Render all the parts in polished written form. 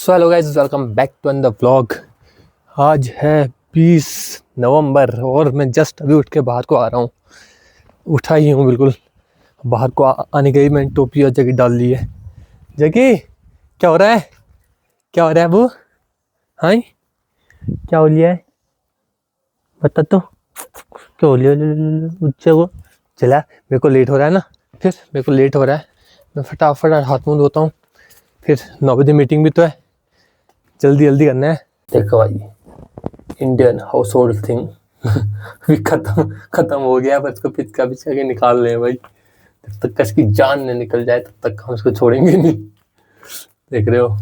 So hello guys, welcome back to the vlog. आज है 20 नवंबर और मैं जस्ट अभी उठ के बाहर को आ रहा हूँ। उठा ही हूँ बिल्कुल। बाहर को आने के लिए मैंने टोपी और जैकेट डाल ली है। जैकी, क्या हो रहा है? क्या हो रहा है अबू? हाँ, क्या हो लिया है? बता तो, क्या हो लिया? उच्चे को चला, मेरे को लेट हो रहा है ना, फिर मेरे को लेट हो रहा है। मैं फटाफट हाथ मुँह धोता हूँ, फिर 9 बजे मीटिंग भी तो है, जल्दी जल्दी करना है। देखो भाई, इंडियन हाउस होल्ड थिंग भी खत्म हो गया, बस इसको पिचका पिचका के निकाल रहे हैं भाई। जब तक इसकी जान नहीं निकल जाए तब तक हम इसको छोड़ेंगे नहीं। देख रहे हो?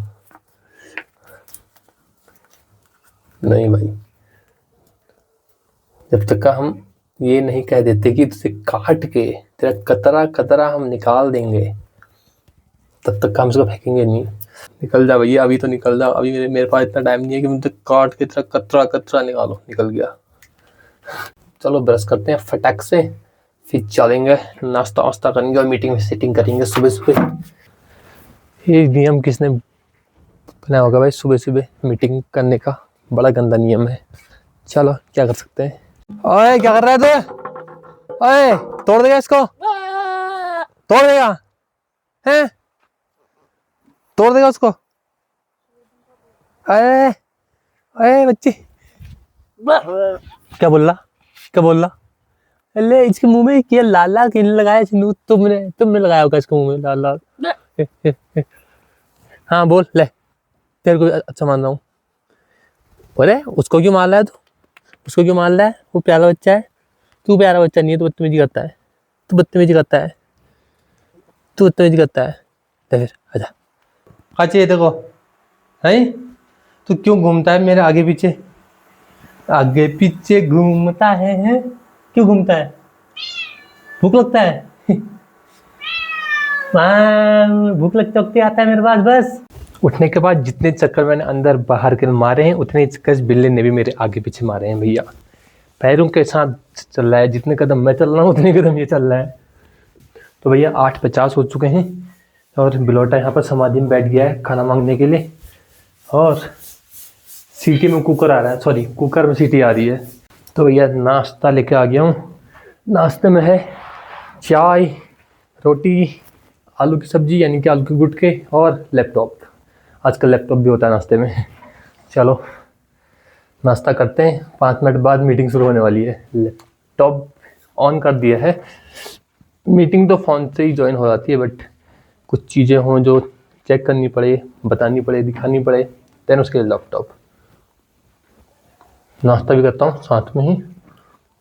नहीं भाई, जब तक का हम ये नहीं कह देते कि तुझे काट के तेरा कतरा कतरा हम निकाल देंगे, तब तक हम इसको फेंकेंगे नहीं। निकल जा भैया, अभी तो निकल जा। अभी मेरे पास इतना टाइम नहीं है कि मुझे काट के तेरा कतरा कतरा निकालो। निकल गया। चलो ब्रश करते हैं फटाक से, फिर चलेंगे, नाश्ता वास्ता करेंगे और मीटिंग में सेटिंग करेंगे सुबह सुबह। ये नियम किसने बनाया होगा भाई? सुबह सुबह मीटिंग करने का बड़ा गंदा नियम है। चलो क्या कर सकते हैं। ओए, क्या कर रहा है तू? ओए, तोड़ देगा इसको? तोड़ देगा? हैं? तोड़ देगा उसको? अरे अरे बच्ची, क्या बोल रहा? क्या बोल रहा? अरे इसके मुंह में क्या लाल लाल किन लगाया? तुमने लगाया होगा इसके मुंह में लाल लाल। हाँ बोल ले, तेरे को अच्छा मान रहा हूँ। अरे उसको क्यों मार रहा है तू? उसको क्यों मार रहा है? वो प्यारा बच्चा है। तू प्यारा बच्चा नहीं है, तू बदतमीजी करता है। तू बदतमीजी करता है। तू बदतमीजी करता है। फिर आजा, चाहिए देखो है। तू क्यों घूमता है मेरे आगे पीछे? आगे पीछे घूमता है? क्यों घूमता है? भूख लगता है? भूख लगते वक्त आता है मेरे पास बस। उठने के बाद जितने चक्कर मैंने अंदर बाहर के मारे हैं, उतने चक्कर बिल्ली ने भी मेरे आगे पीछे मारे हैं भैया। पैरों के साथ चल रहा है, जितने कदम मैं चल रहा हूँ उतने कदम ये चल रहा है। तो भैया 8:50 हो चुके हैं और बिलोटा यहाँ पर समाधि में बैठ गया है खाना मांगने के लिए। और सीटी में कुकर आ रहा है, सॉरी कुकर में सीटी आ रही है। तो भैया नाश्ता लेके आ गया हूँ। नाश्ते में है चाय, रोटी, आलू की सब्जी यानी कि आलू के गुटके और लैपटॉप। आजकल लैपटॉप भी होता है नाश्ते में। चलो नाश्ता करते हैं, 5 मिनट बाद मीटिंग शुरू होने वाली है। लैपटॉप ऑन कर दिया है। मीटिंग तो फ़ोन से ही ज्वाइन हो जाती है, बट कुछ चीज़ें हों जो चेक करनी पड़े, बतानी पड़े, दिखानी पड़े, देन उसके लिए लैपटॉप। नाश्ता भी करता हूँ साथ में ही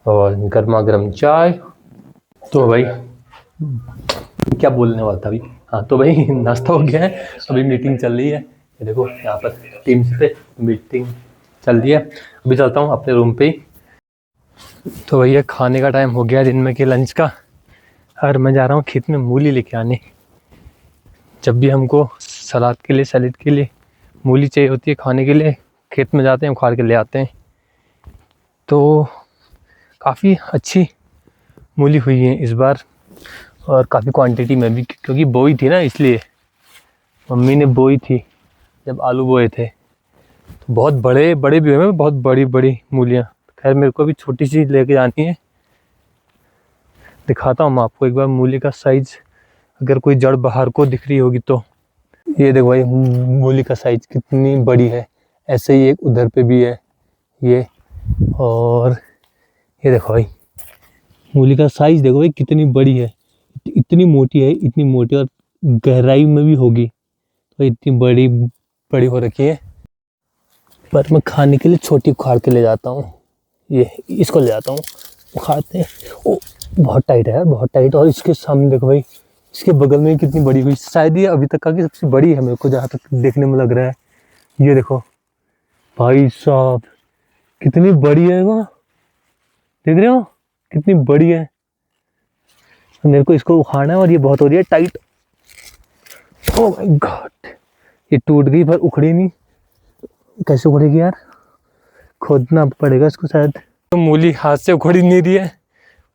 और गर्मा गर्म चाय। तो भाई क्या बोलने वाला था अभी? हाँ, तो भाई नाश्ता हो गया है, अभी मीटिंग चल रही है। ये देखो यहाँ पर टीम्स पे मीटिंग चल रही है। अभी चलता हूँ अपने रूम पे ही। तो भैया खाने का टाइम हो गया दिन में के लंच का, और मैं जा रहा हूँ खेत में मूली लेके आने। जब भी हमको सलाद के लिए, सैलेड के लिए मूली चाहिए होती है खाने के लिए, खेत में जाते हैं, उखाड़ के ले आते हैं। तो काफ़ी अच्छी मूली हुई है इस बार और काफ़ी क्वांटिटी में भी, क्योंकि बोई थी ना, इसलिए मम्मी ने बोई थी जब आलू बोए थे। तो बहुत बड़े बड़े भी हुए, बहुत बड़ी बड़ी मूलियाँ। खैर मेरे को भी छोटी सी लेके जानी है। दिखाता हूँ मैं आपको एक बार मूली का साइज़, अगर कोई जड़ बाहर को दिख रही होगी तो। ये देखो भाई मूली का साइज़ कितनी बड़ी है। ऐसे ही एक उधर पे भी है ये, और ये देखो भाई मूली का साइज़ देखो भाई कितनी बड़ी है। इतनी मोटी है, इतनी मोटी, और गहराई में भी होगी तो इतनी बड़ी बड़ी हो रखी है। पर मैं खाने के लिए छोटी उखाड़ के ले जाता हूँ। ये इसको ले जाता हूँ, उखाड़ते हैं। ओ बहुत टाइट है यार, बहुत टाइट। और इसके सामने देखो भाई, इसके बगल में कितनी बड़ी हुई। शायद ये अभी तक की सबसे बड़ी है मेरे को जहाँ तक देखने में लग रहा है। ये देखो भाई साहब कितनी बड़ी है वो, देख रहे हो कितनी बड़ी है। मेरे को इसको उखाड़ना है और ये बहुत हो रही है टाइट। ओ माय गॉड, ये टूट गई पर उखड़ी नहीं। कैसे उखड़ेगी यार? खोदना पड़ेगा इसको शायद। तो मूली हाथ से उखड़ी नहीं रही है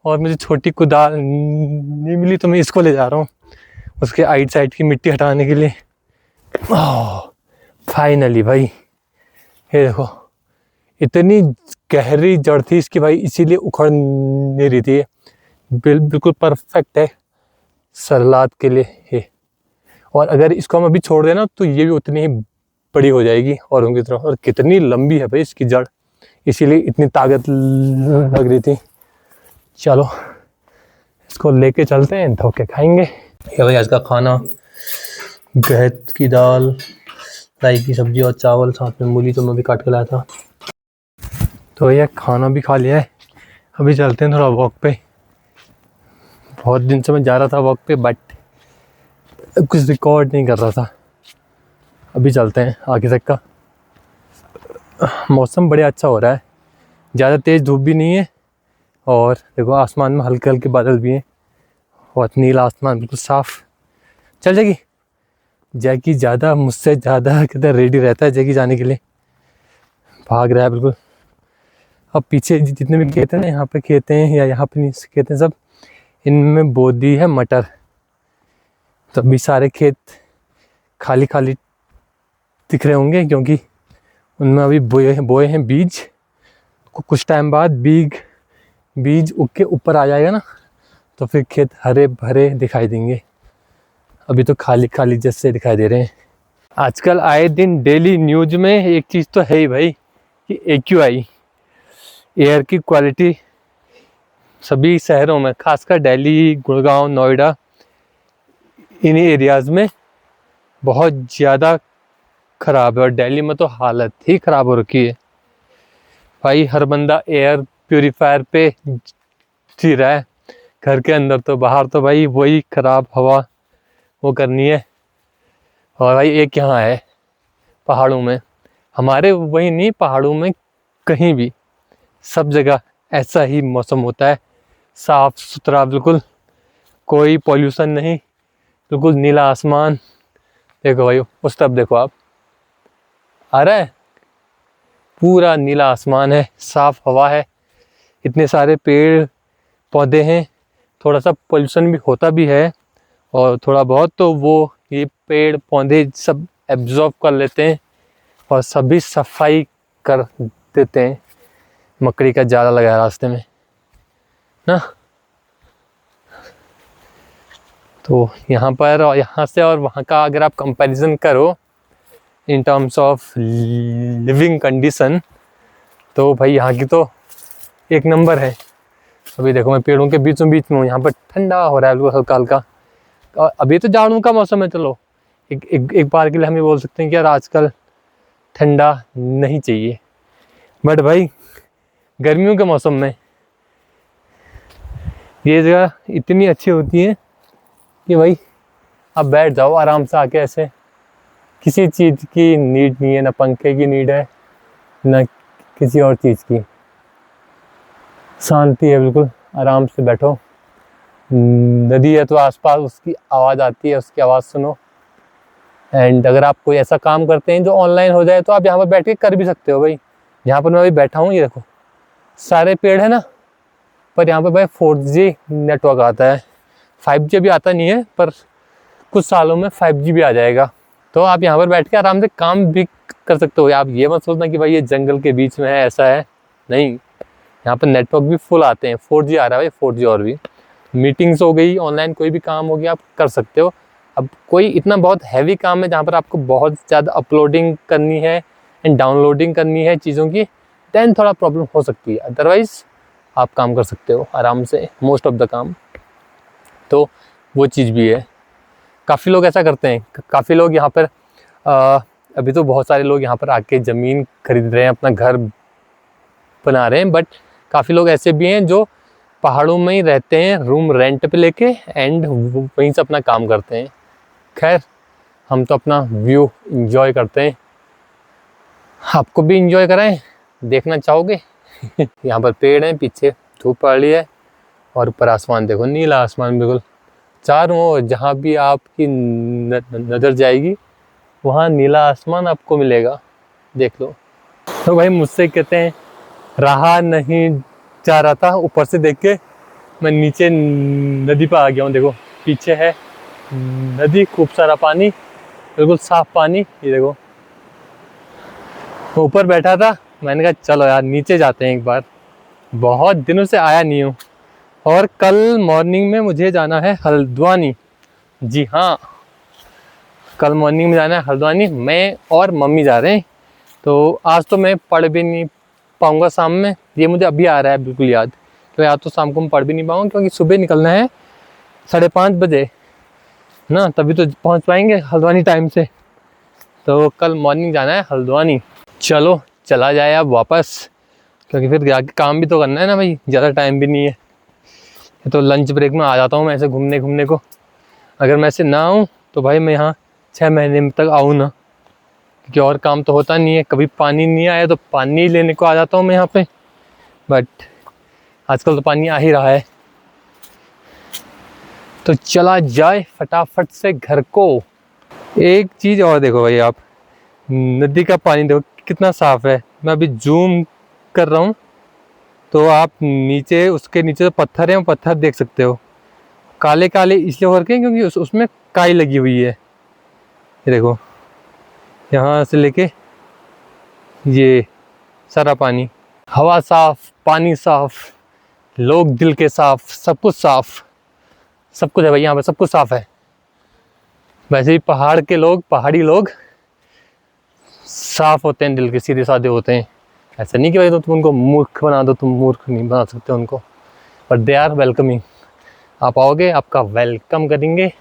और मुझे छोटी कुदाल नहीं मिली, तो मैं इसको ले जा रहा हूँ उसके आइट साइड की मिट्टी हटाने के लिए। फाइनली भाई, ये देखो इतनी गहरी जड़ थी इसकी भाई, इसीलिए उखड़ नहीं रही थी। बिल्कुल परफेक्ट है सलाद के लिए ये। और अगर इसको हम अभी छोड़ देना तो ये भी उतनी ही बड़ी हो जाएगी औरों की तरह। और कितनी लंबी है भाई इसकी जड़, इसीलिए इतनी ताकत लग रही थी। चलो इसको लेके चलते हैं, धो के खाएंगे। ये भाई आज का खाना, गहत की दाल, राई की सब्जी और चावल, साथ में मूली तो मैं भी काट के लाया था। तो ये खाना भी खा लिया है, अभी चलते हैं थोड़ा वॉक पे। बहुत दिन से मैं जा रहा था वॉक पे, बट कुछ रिकॉर्ड नहीं कर रहा था। अभी चलते हैं आगे तक का। मौसम बड़े अच्छा हो रहा है, ज़्यादा तेज़ धूप भी नहीं है, और देखो आसमान में हल्के हल्के बादल भी हैं, और नीला आसमान बिल्कुल साफ। चल जाएगी जैकी, ज़्यादा मुझसे ज़्यादा किधर रेडी रहता है जैकी जाने के लिए, भाग रहा है बिल्कुल। अब पीछे जितने भी खेत हैं ना, यहाँ पे खेत हैं या यहाँ पे नहीं खेत हैं, सब इनमें बो दी है मटर। तो अभी सारे खेत खाली खाली दिख रहे होंगे, क्योंकि उनमें अभी बोए हैं बीज। कुछ टाइम बाद बीज उग के ऊपर आ जाएगा ना, तो फिर खेत हरे भरे दिखाई देंगे। अभी तो खाली खाली जैसे दिखाई दे रहे हैं। आजकल आए दिन डेली न्यूज़ में एक चीज़ तो है ही भाई, कि AQI एयर की क्वालिटी सभी शहरों में, खासकर दिल्ली, गुड़गांव, नोएडा, इन एरियाज़ में बहुत ज़्यादा ख़राब है। और दिल्ली में तो हालत ही ख़राब हो रखी है भाई। हर बंदा एयर प्योरीफायर पे जी रहा है, घर के अंदर तो, बाहर तो भाई वही ख़राब हवा वो करनी है। और भाई एक यहाँ है पहाड़ों में, हमारे वही नहीं, पहाड़ों में कहीं भी सब जगह ऐसा ही मौसम होता है, साफ़ सुथरा बिल्कुल, कोई पॉल्यूशन नहीं, बिल्कुल नीला आसमान। देखो भाई उस तरफ देखो आप, आ रहा है, पूरा नीला आसमान है, साफ़ हवा है, इतने सारे पेड़ पौधे हैं। थोड़ा सा पोल्यूशन भी होता भी है, और थोड़ा बहुत तो वो ये पेड़ पौधे सब एब्जॉर्ब कर लेते हैं, और सभी सफाई कर देते हैं। मकड़ी का जाला लगाया रास्ते में ना, तो यहाँ पर और यहाँ से और वहाँ का अगर आप कंपैरिजन करो in terms of living condition, तो भाई यहाँ की तो एक नंबर है। अभी देखो मैं पेड़ों के बीच में हूँ, यहाँ पर ठंडा हो रहा है बिल्कुल हल्का हल्का। और अभी तो जाड़ों का मौसम है, चलो एक बार के लिए हम ये बोल सकते हैं कि यार आजकल ठंडा नहीं चाहिए। बट भाई गर्मियों के मौसम में ये जगह इतनी अच्छी होती है कि भाई आप बैठ जाओ आराम से आके, ऐसे किसी चीज़ की नीड नहीं है, ना पंखे की नीड है, ना किसी और चीज़ की। शांति है बिल्कुल, आराम से बैठो। नदी है तो आसपास उसकी आवाज़ आती है, उसकी आवाज़ सुनो। एंड अगर आप कोई ऐसा काम करते हैं जो ऑनलाइन हो जाए, तो आप यहाँ पर बैठ के कर भी सकते हो भाई। यहाँ पर मैं अभी बैठा हूँ, ये देखो सारे पेड़ है ना, पर यहाँ पर भाई 4G नेटवर्क आता है। 5G भी आता नहीं है, पर कुछ सालों में 5G भी आ जाएगा। तो आप यहाँ पर बैठ के आराम से काम भी कर सकते हो। आप ये मत सोचना कि भाई ये जंगल के बीच में है, ऐसा है नहीं। यहाँ पर नेटवर्क भी फुल आते हैं, 4G आ रहा है भाई, 4G। और भी मीटिंग्स हो गई, ऑनलाइन कोई भी काम हो गया, आप कर सकते हो। अब कोई इतना बहुत हैवी काम है जहाँ पर आपको बहुत ज़्यादा अपलोडिंग करनी है एंड डाउनलोडिंग करनी है चीज़ों की, दैन थोड़ा प्रॉब्लम हो सकती है। अदरवाइज़ आप काम कर सकते हो आराम से, मोस्ट ऑफ द काम। तो वो चीज़ भी है। काफ़ी लोग ऐसा करते हैं, काफ़ी लोग यहाँ पर अभी तो बहुत सारे लोग यहाँ पर आके ज़मीन खरीद रहे हैं, अपना घर बना रहे हैं। बट काफ़ी लोग ऐसे भी हैं जो पहाड़ों में ही रहते हैं, रूम रेंट पे लेके, एंड वहीं से अपना काम करते हैं। खैर हम तो अपना व्यू इंजॉय करते हैं, आपको भी इंजॉय कराएं, देखना चाहोगे? यहाँ पर पेड़ हैं, पीछे धूप पड़ रही है, और ऊपर आसमान देखो, नीला आसमान बिल्कुल चारों ओर। जहाँ भी आपकी नज़र जाएगी वहाँ नीला आसमान आपको मिलेगा, देख लो। तो भाई मुझसे कहते हैं रहा नहीं जा रहा था, ऊपर से देख के मैं नीचे नदी पर आ गया हूँ। देखो पीछे है नदी, खूब सारा पानी, बिल्कुल साफ पानी। ये देखो ऊपर बैठा था, मैंने कहा चलो यार नीचे जाते हैं एक बार, बहुत दिनों से आया नहीं हूँ। और कल मॉर्निंग में मुझे जाना है हल्द्वानी। जी हाँ, कल मॉर्निंग में जाना है हल्द्वानी, मैं और मम्मी जा रहे हैं। तो आज तो मैं पढ़ भी नहीं पाऊँगा शाम में, ये मुझे अभी आ रहा है बिल्कुल याद। तो यार तो शाम को मैं पढ़ भी नहीं पाऊँगा, क्योंकि सुबह निकलना है 5:30 बजे ना, तभी तो पहुँच पाएंगे हल्द्वानी टाइम से। तो कल मॉर्निंग जाना है हल्द्वानी। चलो चला जाए अब वापस, क्योंकि फिर जाके काम भी तो करना है ना भाई, ज़्यादा टाइम भी नहीं है। तो लंच ब्रेक में आ जाता हूँ मैं ऐसे घूमने को। अगर मैं ऐसे ना आऊँ तो भाई मैं यहाँ 6 महीने तक आऊँ ना, क्योंकि और काम तो होता नहीं है। कभी पानी नहीं आया तो पानी लेने को आ जाता हूँ मैं यहाँ पे, बट आजकल तो पानी आ ही रहा है। तो चला जाए फटाफट से घर को। एक चीज़ और देखो भाई आप, नदी का पानी देखो कितना साफ़ है। मैं अभी जूम कर रहा हूँ तो आप नीचे, उसके नीचे जो पत्थर है वो पत्थर देख सकते हो, काले काले इसलिए हो रखे हैं क्योंकि उसमें काई लगी हुई है। ये देखो, यहाँ से लेके ये सारा पानी, हवा साफ, पानी साफ, लोग दिल के साफ, सब कुछ साफ, सब कुछ है भाई यहाँ पे, सब कुछ साफ है। वैसे ही पहाड़ के लोग, पहाड़ी लोग साफ होते हैं, दिल के सीधे साधे होते हैं। ऐसा नहीं कि भाई तो तुम उनको मूर्ख बना दो, तुम मूर्ख नहीं बना सकते उनको, बट दे आर वेलकमिंग। आप आओगे, आपका वेलकम करेंगे,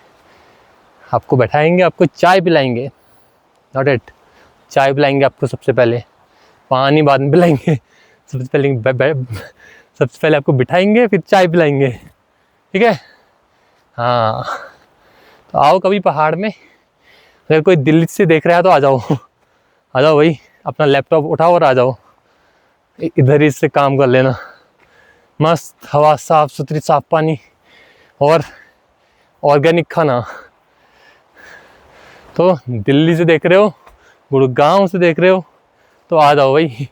आपको बैठाएंगे, आपको चाय पिलाएंगे, नॉट इट, चाय पिलाएंगे आपको सबसे पहले, पानी बाद में पिलाएंगे। सबसे पहले आपको बिठाएंगे, फिर चाय पिलाएंगे, ठीक है। हाँ, तो आओ कभी पहाड़ में। अगर कोई दिल्ली से देख रहा है तो आ जाओ, आ जाओ भाई, अपना लैपटॉप उठाओ और आ जाओ, इधर ही से काम कर लेना। मस्त हवा, साफ सुथरी, साफ पानी और ऑर्गेनिक खाना। तो दिल्ली से देख रहे हो, गुड़गांव से देख रहे हो, तो आ जाओ भाई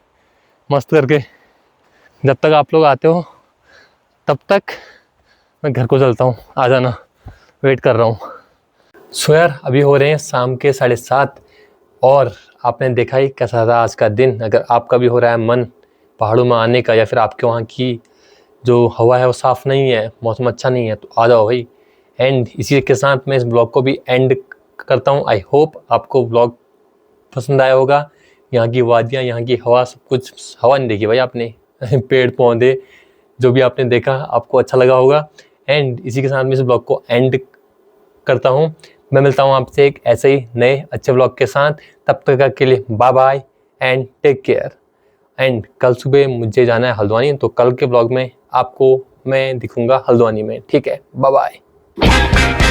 मस्त करके। जब तक आप लोग आते हो तब तक मैं घर को चलता हूँ, आ जाना, वेट कर रहा हूँ। सो यार अभी हो रहे हैं शाम के 7:30 और आपने देखा ही कैसा था आज का दिन। अगर आपका भी हो रहा है मन पहाड़ों में आने का, या फिर आपके वहाँ की जो हवा है वो साफ़ नहीं है, मौसम अच्छा नहीं है, तो आ जाओ भाई। एंड इसी के साथ मैं इस ब्लॉग को भी एंड करता हूँ। आई होप आपको ब्लॉग पसंद आया होगा। यहाँ की वादियाँ, यहाँ की हवा, सब कुछ, हवा नहीं देखी भाई आपने पेड़ पौधे जो भी आपने देखा आपको अच्छा लगा होगा। एंड इसी के साथ मैं इस ब्लॉग को एंड करता हूँ। मैं मिलता हूँ आपसे एक ऐसे ही नए अच्छे ब्लॉग के साथ। तब तक के लिए bye bye and take care. And कल सुबह मुझे जाना है हल्द्वानी, तो कल के ब्लॉग में आपको मैं दिखूंगा हल्द्वानी में, ठीक है। Bye bye.